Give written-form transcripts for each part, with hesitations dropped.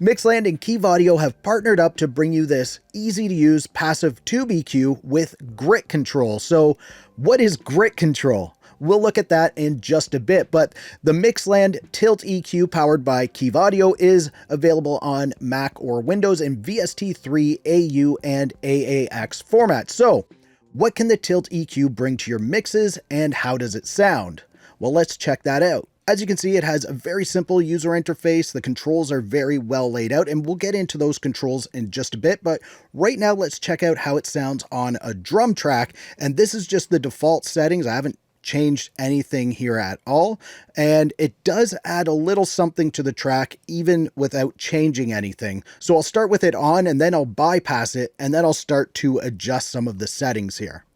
Mixland and Kiive Audio have partnered up to bring you this easy-to-use passive tube EQ with grit control. So what is grit control? We'll look at that in just a bit, but the Mixland Tilt EQ powered by Kiive Audio is available on Mac or Windows in VST3, AU, and AAX formats. So what can the Tilt EQ bring to your mixes and how does it sound? Well, let's check that out. As you can see, it has a very simple user interface. The controls are very well laid out, and we'll get into those controls in just a bit. But right now, let's check out how it sounds on a drum track. And this is just the default settings. I haven't changed anything here at all. And it does add a little something to the track, even without changing anything. So I'll start with it on, and then I'll bypass it, and then I'll start to adjust some of the settings here.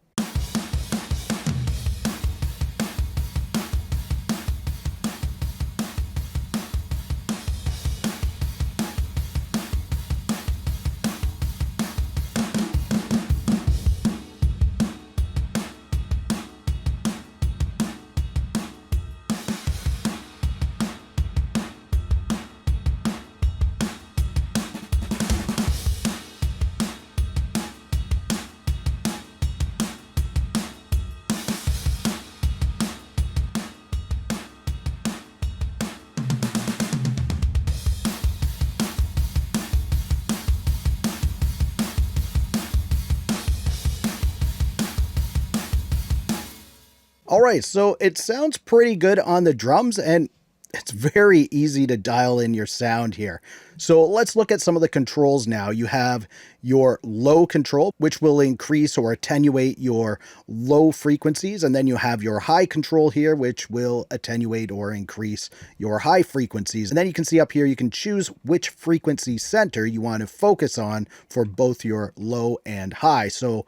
All right, so it sounds pretty good on the drums, and it's very easy to dial in your sound here. So let's look at some of the controls now. You have your low control, which will increase or attenuate your low frequencies. And then you have your high control here, which will attenuate or increase your high frequencies. And then you can see up here, you can choose which frequency center you want to focus on for both your low and high. So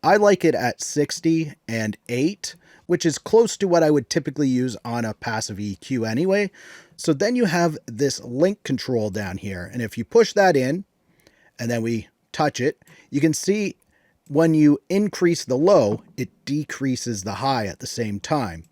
I like it at 60 and 8. Which is close to what I would typically use on a passive EQ anyway. So then you have this link control down here. And if you push that in, and then we touch it, you can see when you increase the low, it decreases the high at the same time.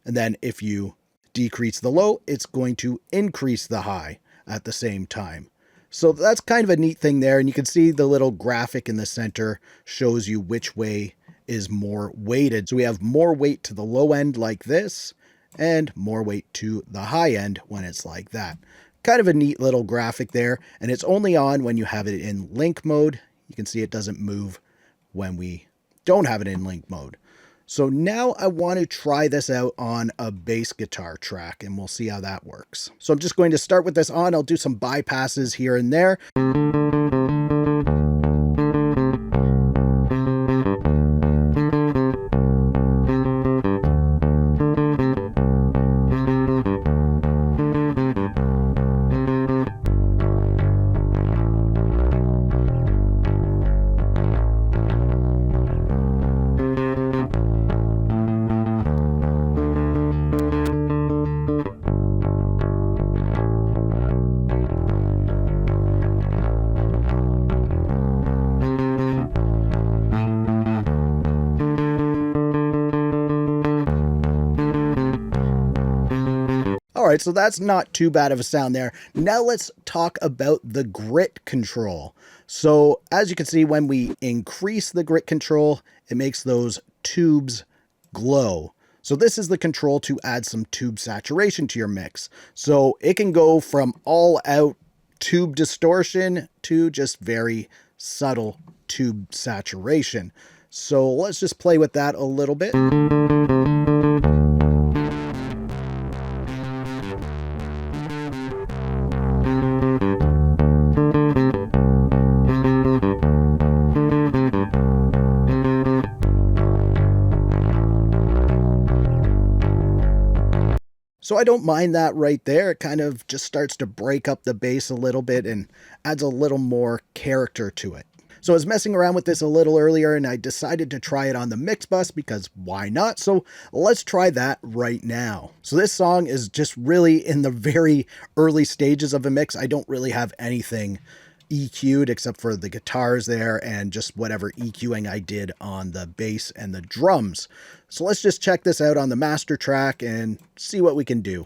And then if you decrease the low, it's going to increase the high at the same time. So that's kind of a neat thing there. And you can see the little graphic in the center shows you which way is more weighted. So we have more weight to the low end like this, and more weight to the high end when it's like that. Kind of a neat little graphic there, and it's only on when you have it in link mode. You can see it doesn't move when we don't have it in link mode. So now I want to try this out on a bass guitar track, and we'll see how that works. So I'm just going to start with this on. I'll do some bypasses here and there. All right, so that's not too bad of a sound there. Now let's talk about the grit control. So as you can see, when we increase the grit control, it makes those tubes glow. So this is the control to add some tube saturation to your mix. So it can go from all out tube distortion to just very subtle tube saturation. So let's just play with that a little bit. So I don't mind that right there. It kind of just starts to break up the bass a little bit and adds a little more character to it. So I was messing around with this a little earlier and I decided to try it on the mix bus because why not? So let's try that right now. So this song is just really in the very early stages of a mix. I don't really have anything EQ'd except for the guitars there and just whatever EQing I did on the bass and the drums. So let's just check this out on the master track and see what we can do.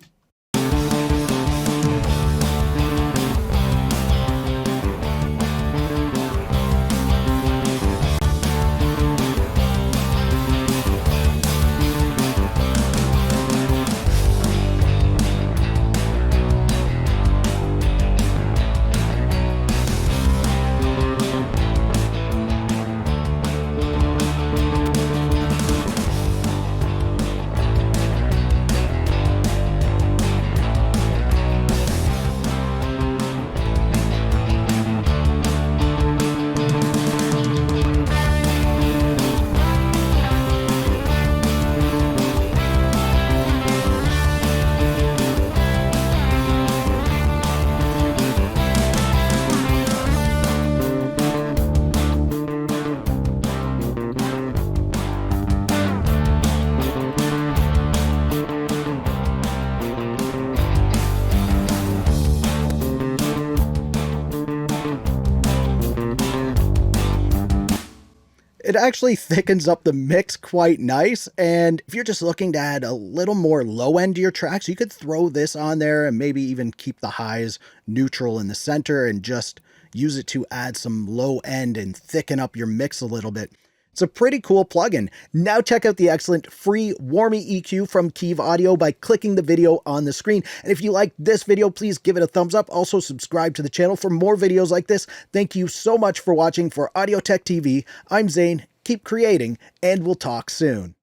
It actually thickens up the mix quite nice, and if you're just looking to add a little more low end to your tracks, you could throw this on there and maybe even keep the highs neutral in the center and just use it to add some low end and thicken up your mix a little bit. It's a pretty cool plugin. Now check out the excellent free Warmy EQ from Kiive Audio by clicking the video on the screen. And if you like this video, please give it a thumbs up. Also subscribe to the channel for more videos like this. Thank you so much for watching. For Audio Tech TV, I'm Zane. Keep creating, and we'll talk soon.